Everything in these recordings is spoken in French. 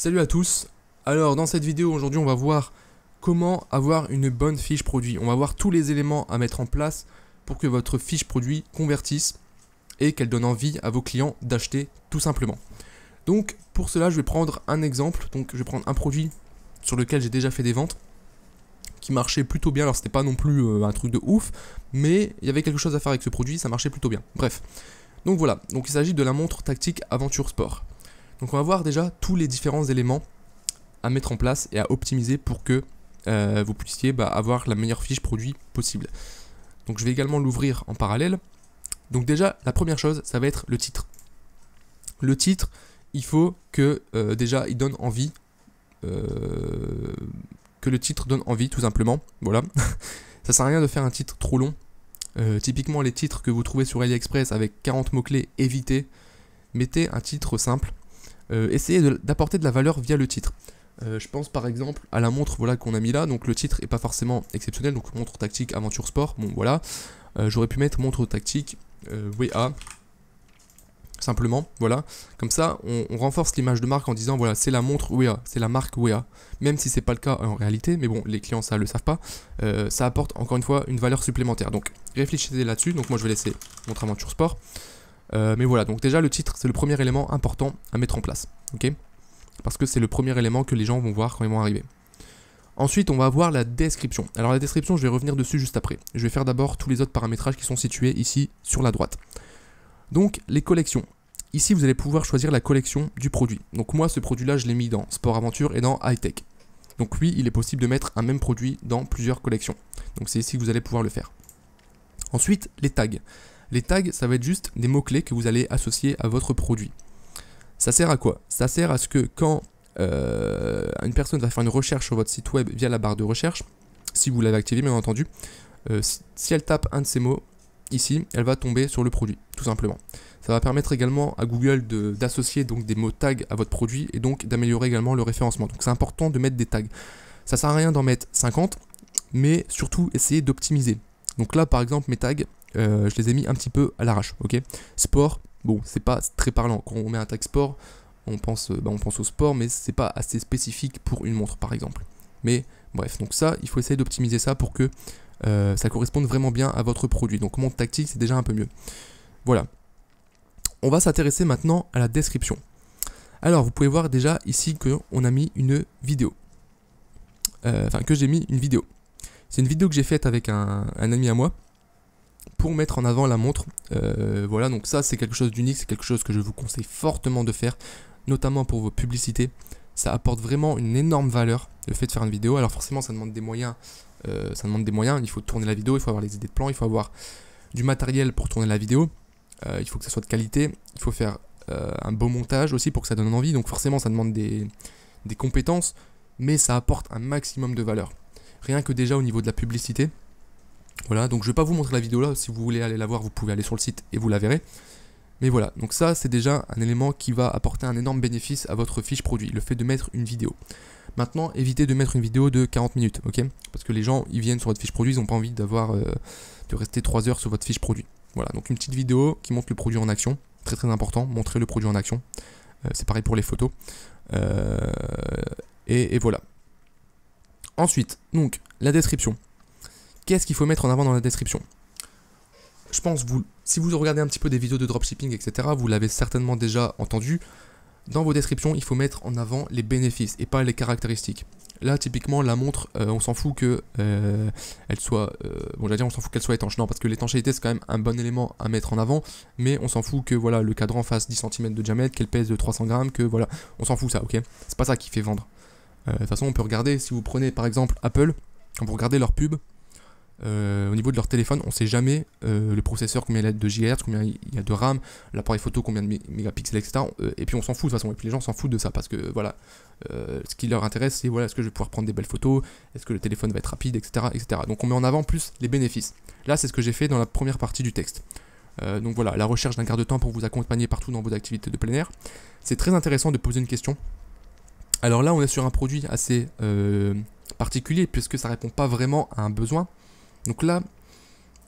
Salut à tous. Alors dans cette vidéo aujourd'hui on va voir comment avoir une bonne fiche produit. On va voir tous les éléments à mettre en place pour que votre fiche produit convertisse et qu'elle donne envie à vos clients d'acheter tout simplement. Donc pour cela je vais prendre un exemple. Donc je vais prendre un produit sur lequel j'ai déjà fait des ventes qui marchait plutôt bien. Alors c'était pas non plus un truc de ouf, mais il y avait quelque chose à faire avec ce produit, ça marchait plutôt bien. Bref. Donc voilà, donc il s'agit de la montre tactique Aventure Sport. Donc on va voir déjà tous les différents éléments à mettre en place et à optimiser pour que vous puissiez avoir la meilleure fiche produit possible. Donc je vais également l'ouvrir en parallèle. Donc déjà la première chose ça va être le titre. Le titre, il faut que déjà il donne envie, que le titre donne envie tout simplement. Voilà. Ça sert à rien de faire un titre trop long. Typiquement les titres que vous trouvez sur AliExpress avec 40 mots-clés, évitez. Mettez un titre simple. Essayez d'apporter de la valeur via le titre. Je pense par exemple à la montre voilà, qu'on a mis là. Donc le titre n'est pas forcément exceptionnel. Donc montre tactique Aventure Sport. Bon voilà. J'aurais pu mettre montre tactique WA. Simplement, voilà. Comme ça, on renforce l'image de marque en disant voilà, c'est la montre WEA, c'est la marque WEA. Même si c'est pas le cas en réalité, mais bon, les clients ça le savent pas. Ça apporte encore une fois une valeur supplémentaire. Donc réfléchissez là-dessus. Donc moi je vais laisser montre Aventure Sport. Mais voilà, donc déjà le titre c'est le premier élément important à mettre en place. Ok ? Parce que c'est le premier élément que les gens vont voir quand ils vont arriver. Ensuite, on va avoir la description. Alors la description, je vais revenir dessus juste après. Je vais faire d'abord tous les autres paramétrages qui sont situés ici sur la droite. Donc les collections. Ici vous allez pouvoir choisir la collection du produit. Donc moi ce produit là je l'ai mis dans Sport Aventure et dans High Tech. Donc oui il est possible de mettre un même produit dans plusieurs collections. Donc c'est ici que vous allez pouvoir le faire. Ensuite les tags. Les tags ça va être juste des mots clés que vous allez associer à votre produit. Ça sert à quoi? Ça sert à ce que quand une personne va faire une recherche sur votre site web via la barre de recherche, si vous l'avez activé bien entendu, si elle tape un de ces mots, ici, elle va tomber sur le produit, tout simplement. Ça va permettre également à Google d'associer donc des mots tags à votre produit et donc d'améliorer également le référencement. Donc c'est important de mettre des tags. Ça sert à rien d'en mettre 50, mais surtout essayez d'optimiser. Donc là, par exemple, mes tags, je les ai mis un petit peu à l'arrache, ok. Sport, bon, c'est pas très parlant. Quand on met un tag sport, on pense au sport, mais c'est pas assez spécifique pour une montre, par exemple. Mais bref, donc ça, il faut essayer d'optimiser ça pour que ça corresponde vraiment bien à votre produit. Donc montre tactique c'est déjà un peu mieux. Voilà. On va s'intéresser maintenant à la description. Alors vous pouvez voir déjà ici qu'on a mis une vidéo. Que j'ai mis une vidéo. C'est une vidéo que j'ai faite avec un ami à moi pour mettre en avant la montre. Voilà, donc ça c'est quelque chose d'unique, c'est quelque chose que je vous conseille fortement de faire, notamment pour vos publicités. Ça apporte vraiment une énorme valeur, le fait de faire une vidéo. Alors forcément ça demande des moyens. Il faut tourner la vidéo, il faut avoir les idées de plan, il faut avoir du matériel pour tourner la vidéo, il faut que ça soit de qualité, il faut faire un beau montage aussi pour que ça donne envie, donc forcément ça demande des compétences, mais ça apporte un maximum de valeur. Rien que déjà au niveau de la publicité. Voilà, donc je ne vais pas vous montrer la vidéo là, si vous voulez aller la voir, vous pouvez aller sur le site et vous la verrez. Mais voilà, donc ça c'est déjà un élément qui va apporter un énorme bénéfice à votre fiche produit, le fait de mettre une vidéo. Maintenant, évitez de mettre une vidéo de 40 minutes, ok? Parce que les gens, ils viennent sur votre fiche produit, ils n'ont pas envie de rester 3 heures sur votre fiche produit. Voilà, donc une petite vidéo qui montre le produit en action, très très important, montrer le produit en action. C'est pareil pour les photos. Et voilà. Ensuite, donc, la description. Qu'est-ce qu'il faut mettre en avant dans la description? Je pense, si vous regardez un petit peu des vidéos de dropshipping, etc., vous l'avez certainement déjà entendu. Dans vos descriptions, il faut mettre en avant les bénéfices et pas les caractéristiques. Là, typiquement, la montre, on s'en fout que elle soit... on s'en fout qu'elle soit étanche. Non, parce que l'étanchéité, c'est quand même un bon élément à mettre en avant. Mais on s'en fout que voilà, le cadran fasse 10 cm de diamètre, qu'elle pèse 300 grammes, que voilà, on s'en fout ça, ok? C'est pas ça qui fait vendre. De toute façon, on peut regarder, si vous prenez par exemple Apple, quand vous regardez leur pub, au niveau de leur téléphone, on ne sait jamais le processeur, combien il a de GHz, combien il y a de RAM, l'appareil photo, combien de mégapixels, etc. Et puis on s'en fout de toute façon, et puis les gens s'en foutent de ça parce que voilà, ce qui leur intéresse, c'est voilà, est-ce que je vais pouvoir prendre des belles photos, est-ce que le téléphone va être rapide, etc., etc. Donc on met en avant plus les bénéfices. Là, c'est ce que j'ai fait dans la première partie du texte. Donc voilà, la recherche d'un garde-temps pour vous accompagner partout dans vos activités de plein air. C'est très intéressant de poser une question. Alors là, on est sur un produit assez particulier puisque ça répond pas vraiment à un besoin. Donc là,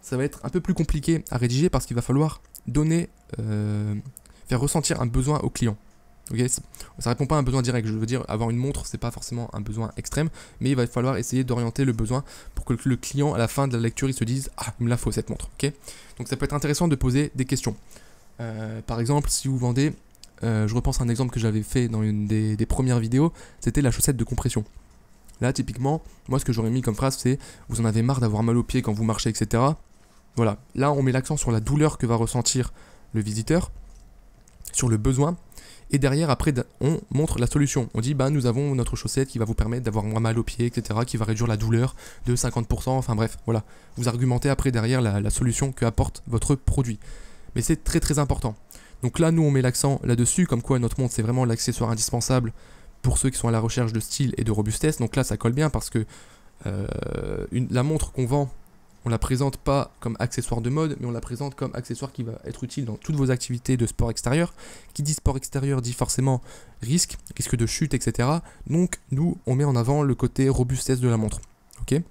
ça va être un peu plus compliqué à rédiger parce qu'il va falloir faire ressentir un besoin au client. Ok, ça répond pas à un besoin direct. Je veux dire, avoir une montre, c'est pas forcément un besoin extrême, mais il va falloir essayer d'orienter le besoin pour que le client, à la fin de la lecture, il se dise « Ah, il me la faut cette montre. » Ok. Donc ça peut être intéressant de poser des questions. Par exemple, si vous vendez, je repense à un exemple que j'avais fait dans une des premières vidéos, c'était la chaussette de compression. Là, typiquement, moi, ce que j'aurais mis comme phrase, c'est « Vous en avez marre d'avoir mal aux pieds quand vous marchez, etc. » Voilà. Là, on met l'accent sur la douleur que va ressentir le visiteur, sur le besoin. Et derrière, après, on montre la solution. On dit, bah, nous avons notre chaussette qui va vous permettre d'avoir moins mal aux pieds, etc., qui va réduire la douleur de 50%, enfin bref, voilà. Vous argumentez après derrière la solution que apporte votre produit. Mais c'est très très important. Donc là, nous, on met l'accent là-dessus, comme quoi notre montre, c'est vraiment l'accessoire indispensable pour ceux qui sont à la recherche de style et de robustesse. Donc là, ça colle bien parce que la montre qu'on vend, on la présente pas comme accessoire de mode, mais on la présente comme accessoire qui va être utile dans toutes vos activités de sport extérieur. Qui dit sport extérieur dit forcément risque de chute, etc. Donc nous, on met en avant le côté robustesse de la montre. Ok.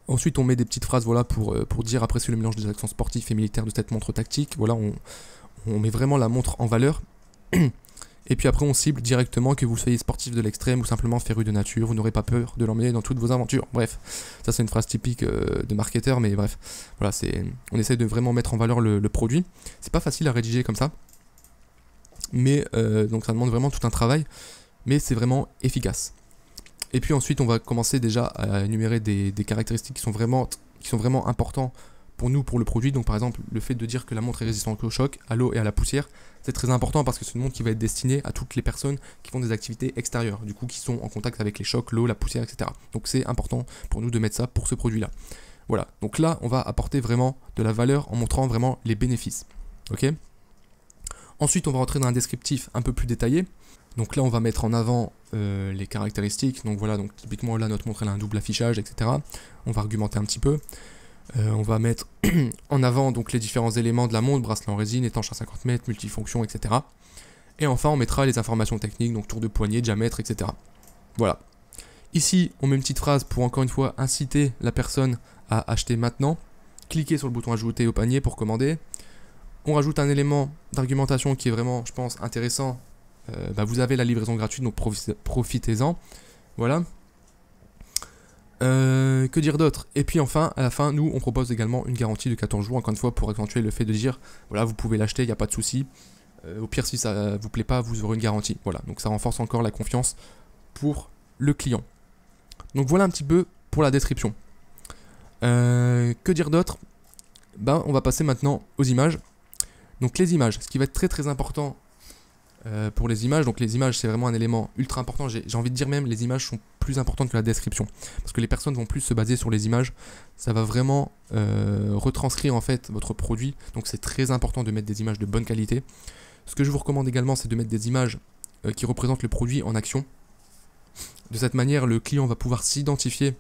Ensuite, on met des petites phrases, voilà, pour dire apprécier le mélange des accents sportifs et militaires de cette montre tactique. Voilà, on met vraiment la montre en valeur. Et puis après, on cible directement que vous soyez sportif de l'extrême ou simplement féru de nature, vous n'aurez pas peur de l'emmener dans toutes vos aventures. Bref, ça c'est une phrase typique de marketeur, mais bref, voilà, on essaie de vraiment mettre en valeur le produit. C'est pas facile à rédiger comme ça, mais donc ça demande vraiment tout un travail, mais c'est vraiment efficace. Et puis ensuite, on va commencer déjà à énumérer des caractéristiques qui sont vraiment importantes pour nous, pour le produit. Donc par exemple, le fait de dire que la montre est résistante au choc, à l'eau et à la poussière, c'est très important parce que c'est une montre qui va être destinée à toutes les personnes qui font des activités extérieures, du coup qui sont en contact avec les chocs, l'eau, la poussière, etc. Donc c'est important pour nous de mettre ça pour ce produit-là. Voilà, donc là, on va apporter vraiment de la valeur en montrant vraiment les bénéfices. Ok. Ensuite, on va rentrer dans un descriptif un peu plus détaillé. Donc là, on va mettre en avant les caractéristiques. Donc voilà, donc typiquement là, notre montre elle a un double affichage, etc. On va argumenter un petit peu. On va mettre en avant donc les différents éléments de la montre, bracelet en résine, étanche à 50 mètres, multifonction, etc. Et enfin, on mettra les informations techniques, donc tour de poignet, diamètre, etc. Voilà. Ici, on met une petite phrase pour encore une fois inciter la personne à acheter maintenant. Cliquez sur le bouton ajouter au panier pour commander. On rajoute un élément d'argumentation qui est vraiment, je pense, intéressant. Vous avez la livraison gratuite, donc profitez-en. Voilà. Que dire d'autre? Et puis enfin, à la fin, nous, on propose également une garantie de 14 jours, encore une fois, pour accentuer le fait de dire, voilà, vous pouvez l'acheter, il n'y a pas de souci. Au pire, si ça vous plaît pas, vous aurez une garantie. Voilà, donc ça renforce encore la confiance pour le client. Donc voilà un petit peu pour la description. Que dire d'autre? On va passer maintenant aux images. Donc les images, ce qui va être très très important pour les images. Donc les images, c'est vraiment un élément ultra important. J'ai envie de dire même, les images sont plus importantes que la description. Parce que les personnes vont plus se baser sur les images. Ça va vraiment retranscrire en fait votre produit. Donc c'est très important de mettre des images de bonne qualité. Ce que je vous recommande également, c'est de mettre des images qui représentent le produit en action. De cette manière, le client va pouvoir s'identifier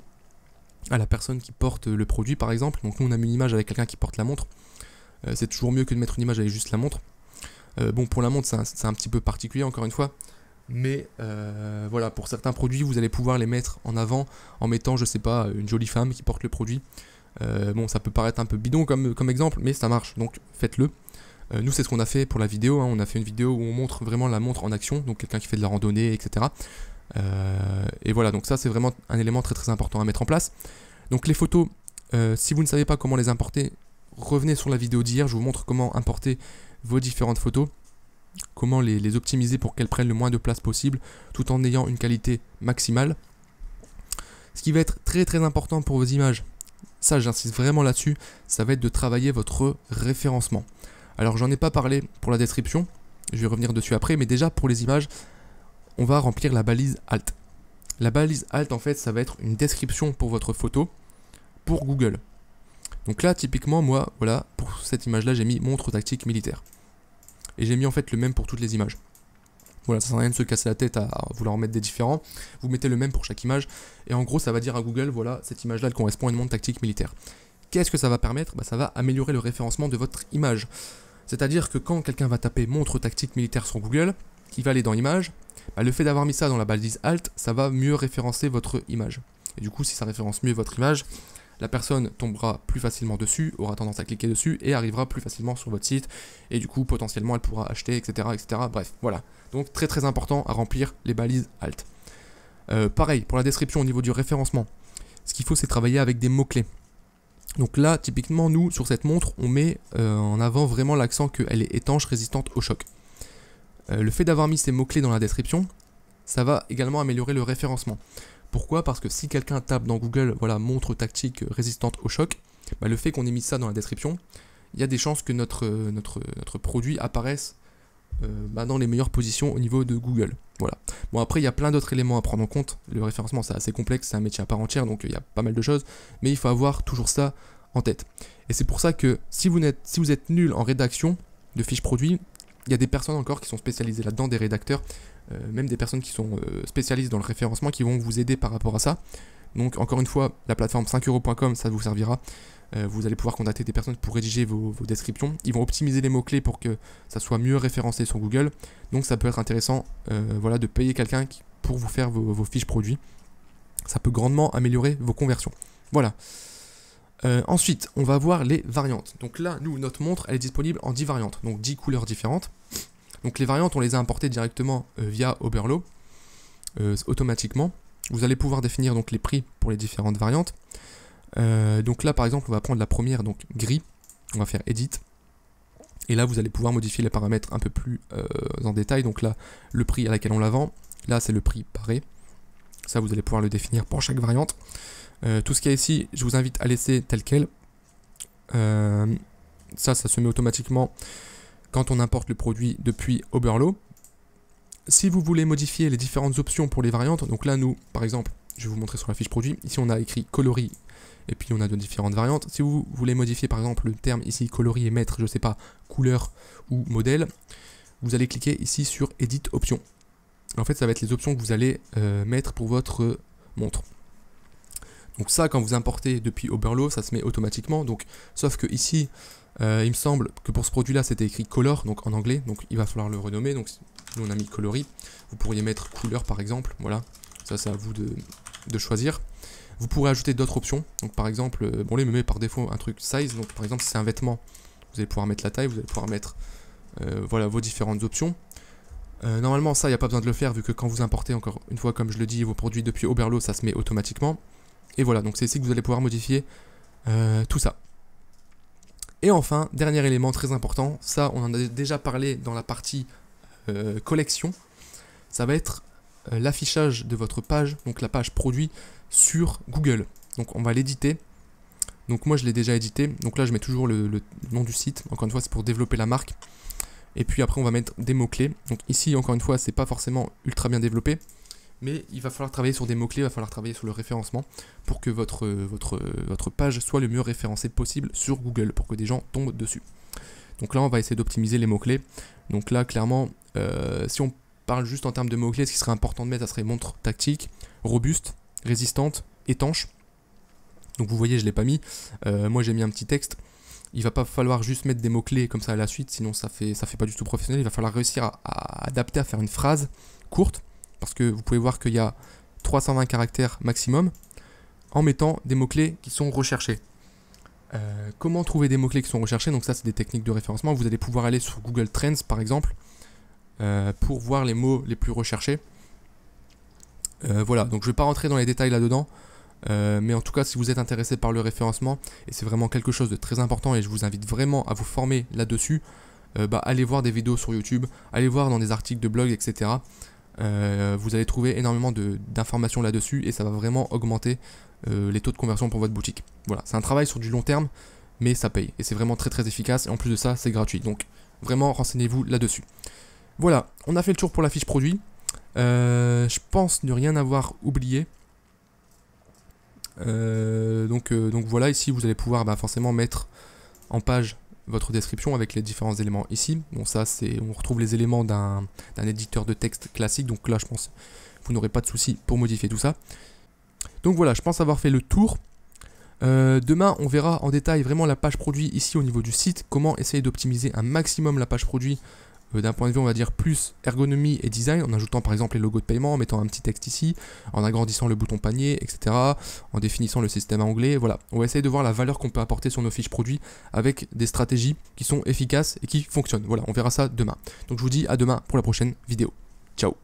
à la personne qui porte le produit, par exemple. Donc nous, on a mis une image avec quelqu'un qui porte la montre. C'est toujours mieux que de mettre une image avec juste la montre. Bon, pour la montre, c'est un petit peu particulier, encore une fois. Mais voilà, pour certains produits, vous allez pouvoir les mettre en avant en mettant, je sais pas, une jolie femme qui porte le produit. Bon, ça peut paraître un peu bidon comme exemple, mais ça marche, donc faites-le. Nous, c'est ce qu'on a fait pour la vidéo. On a fait une vidéo où on montre vraiment la montre en action, donc quelqu'un qui fait de la randonnée, etc. Et voilà, donc ça, c'est vraiment un élément très très important à mettre en place. Donc les photos, si vous ne savez pas comment les importer, revenez sur la vidéo d'hier, je vous montre comment importer vos différentes photos, comment les optimiser pour qu'elles prennent le moins de place possible, tout en ayant une qualité maximale. Ce qui va être très très important pour vos images, ça j'insiste vraiment là-dessus, ça va être de travailler votre référencement. Alors j'en ai pas parlé pour la description, je vais revenir dessus après, mais déjà pour les images, on va remplir la balise Alt. La balise Alt, en fait, ça va être une description pour votre photo pour Google. Donc là, typiquement, moi, voilà, pour cette image-là, j'ai mis montre tactique militaire. Et j'ai mis en fait le même pour toutes les images. Voilà, ça sert à rien de se casser la tête à vouloir en mettre des différents. Vous mettez le même pour chaque image. Et en gros, ça va dire à Google, voilà, cette image-là, elle correspond à une montre tactique militaire. Qu'est-ce que ça va permettre? Ça va améliorer le référencement de votre image. C'est-à-dire que quand quelqu'un va taper montre tactique militaire sur Google, il va aller dans image, le fait d'avoir mis ça dans la balise Alt, ça va mieux référencer votre image. Et du coup, si ça référence mieux votre image, la personne tombera plus facilement dessus, aura tendance à cliquer dessus et arrivera plus facilement sur votre site. Et du coup, potentiellement, elle pourra acheter, etc. etc. Bref, voilà. Donc très très important à remplir les balises alt. Pareil, pour la description au niveau du référencement, ce qu'il faut c'est travailler avec des mots-clés. Donc là, typiquement, nous, sur cette montre, on met en avant vraiment l'accent qu'elle est étanche, résistante au choc. Le fait d'avoir mis ces mots-clés dans la description, ça va également améliorer le référencement. Pourquoi? Parce que si quelqu'un tape dans Google, voilà, montre tactique résistante au choc, bah, le fait qu'on ait mis ça dans la description, il y a des chances que notre produit apparaisse dans les meilleures positions au niveau de Google. Voilà. Bon, après, il y a plein d'autres éléments à prendre en compte. Le référencement, c'est assez complexe, c'est un métier à part entière, donc il y a pas mal de choses, mais il faut avoir toujours ça en tête. Et c'est pour ça que si vous êtes nul en rédaction de fiches produits, il y a des personnes encore qui sont spécialisées là-dedans, des rédacteurs, même des personnes qui sont spécialistes dans le référencement qui vont vous aider par rapport à ça. Donc encore une fois, la plateforme 5€ ça vous servira. Vous allez pouvoir contacter des personnes pour rédiger vos descriptions. Ils vont optimiser les mots-clés pour que ça soit mieux référencé sur Google. Donc ça peut être intéressant voilà, de payer quelqu'un pour vous faire vos fiches produits. Ça peut grandement améliorer vos conversions. Voilà. Ensuite, on va voir les variantes. Donc là, nous, notre montre, elle est disponible en 10 variantes. Donc 10 couleurs différentes. Donc les variantes, on les a importées directement via Oberlo, automatiquement. Vous allez pouvoir définir donc les prix pour les différentes variantes. Donc là par exemple on va prendre la première, donc gris, on va faire edit, et là vous allez pouvoir modifier les paramètres un peu plus en détail. Donc là le prix à laquelle on la vend, là c'est le prix paré, ça vous allez pouvoir le définir pour chaque variante. Tout ce qu'il y a ici, je vous invite à laisser tel quel. Ça se met automatiquement quand on importe le produit depuis Oberlo. Si vous voulez modifier les différentes options pour les variantes, donc là nous par exemple, je vais vous montrer sur la fiche produit, ici on a écrit coloris et puis on a de différentes variantes. Si vous voulez modifier par exemple le terme ici coloris et mettre, je sais pas, couleur ou modèle, vous allez cliquer ici sur Edit Options. En fait ça va être les options que vous allez mettre pour votre montre. Donc ça quand vous importez depuis Oberlo, ça se met automatiquement. Donc sauf que ici il me semble que pour ce produit là c'était écrit color, donc en anglais, donc il va falloir le renommer. Donc nous on a mis coloris, vous pourriez mettre couleur par exemple, voilà, ça c'est à vous de choisir. Vous pourrez ajouter d'autres options, donc par exemple, bon là il me met par défaut un truc size, donc par exemple si c'est un vêtement, vous allez pouvoir mettre la taille, vous allez pouvoir mettre voilà vos différentes options. Normalement ça il n'y a pas besoin de le faire vu que quand vous importez, encore une fois comme je le dis, vos produits depuis Oberlo, ça se met automatiquement. Et voilà, donc c'est ici que vous allez pouvoir modifier tout ça. Et enfin, dernier élément très important, ça on en a déjà parlé dans la partie collection, ça va être l'affichage de votre page, donc la page produit sur Google. Donc on va l'éditer. Donc moi je l'ai déjà édité. Donc là je mets toujours le nom du site. Encore une fois c'est pour développer la marque. Et puis après on va mettre des mots-clés. Donc ici encore une fois c'est pas forcément ultra bien développé. Mais il va falloir travailler sur des mots-clés, il va falloir travailler sur le référencement pour que votre page soit le mieux référencée possible sur Google, pour que des gens tombent dessus. Donc là on va essayer d'optimiser les mots-clés. Donc là clairement si on parle juste en termes de mots-clés, ce qui serait important de mettre, ça serait montre tactique, robuste, résistante, étanche. Donc vous voyez, je ne l'ai pas mis. Moi j'ai mis un petit texte. Il va pas falloir juste mettre des mots-clés comme ça à la suite, sinon ça fait pas du tout professionnel. Il va falloir réussir à adapter, à faire une phrase courte, parce que vous pouvez voir qu'il y a 320 caractères maximum, en mettant des mots-clés qui sont recherchés. Comment trouver des mots-clés qui sont recherchés? Donc ça c'est des techniques de référencement. Vous allez pouvoir aller sur Google Trends par exemple, pour voir les mots les plus recherchés. Voilà, donc je ne vais pas rentrer dans les détails là-dedans, mais en tout cas si vous êtes intéressé par le référencement, et c'est vraiment quelque chose de très important et je vous invite vraiment à vous former là-dessus, allez voir des vidéos sur YouTube, allez voir dans des articles de blog, etc. Vous allez trouver énormément d'informations là-dessus et ça va vraiment augmenter les taux de conversion pour votre boutique. Voilà, c'est un travail sur du long terme, mais ça paye et c'est vraiment très très efficace et en plus de ça c'est gratuit, donc vraiment renseignez-vous là-dessus. Voilà, on a fait le tour pour la fiche produit. Je pense ne rien avoir oublié. Donc voilà, ici vous allez pouvoir forcément mettre en page votre description avec les différents éléments ici. Bon ça c'est, on retrouve les éléments d'un éditeur de texte classique, donc là je pense que vous n'aurez pas de souci pour modifier tout ça. Donc voilà, je pense avoir fait le tour. Demain on verra en détail vraiment la page produit ici au niveau du site, comment essayer d'optimiser un maximum la page produit d'un point de vue on va dire plus ergonomie et design, en ajoutant par exemple les logos de paiement, en mettant un petit texte ici, en agrandissant le bouton panier, etc., en définissant le système anglais, voilà. On va essayer de voir la valeur qu'on peut apporter sur nos fiches produits avec des stratégies qui sont efficaces et qui fonctionnent. Voilà, on verra ça demain. Donc je vous dis à demain pour la prochaine vidéo. Ciao.